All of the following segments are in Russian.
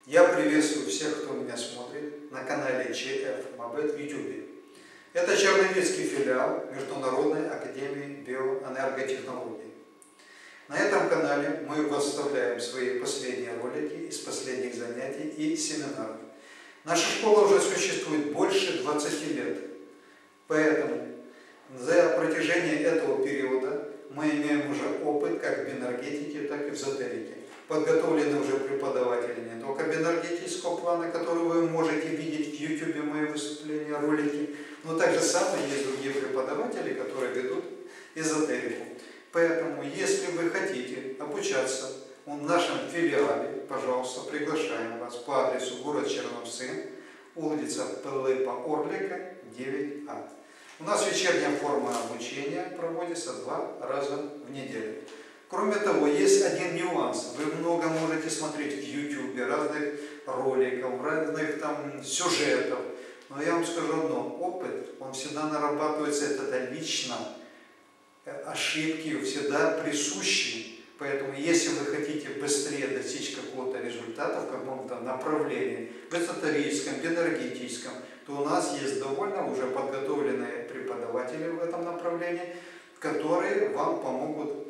Я приветствую всех, кто меня смотрит на канале ЧФ-Мабет в YouTube. Это Черновицкий филиал Международной академии биоэнерготехнологий. На этом канале мы выставляем свои последние ролики из последних занятий и семинаров. Наша школа уже существует больше 20 лет, поэтому за протяжении этого периода мы имеем уже опыт как в энергетике, так и в эзотерике. Подготовлены уже преподаватели не только энергетического плана, который вы можете видеть в YouTube мои выступления, ролики, но также самые есть другие преподаватели, которые ведут эзотерику. Поэтому, если вы хотите обучаться в нашем филиале, пожалуйста, приглашаем вас по адресу город Черновцы, улица Пилипа Орлика, 9А. У нас вечерняя форма обучения проводится 2 раза в неделю. Кроме того, есть один нюанс. Вы много можете смотреть в YouTube, разных роликов, разных там сюжетов. Но я вам скажу одно, опыт, он всегда нарабатывается, это лично. Ошибки всегда присущи. Поэтому, если вы хотите быстрее достичь какого-то результата в каком-то направлении, в эзотерическом, в энергетическом, то у нас есть довольно уже подготовленные преподаватели в этом направлении, которые вам помогут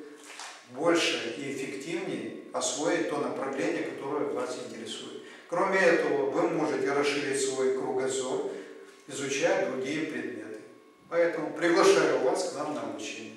больше и эффективнее освоить то направление, которое вас интересует. Кроме этого, вы можете расширить свой кругозор, изучая другие предметы. Поэтому приглашаю вас к нам на обучение.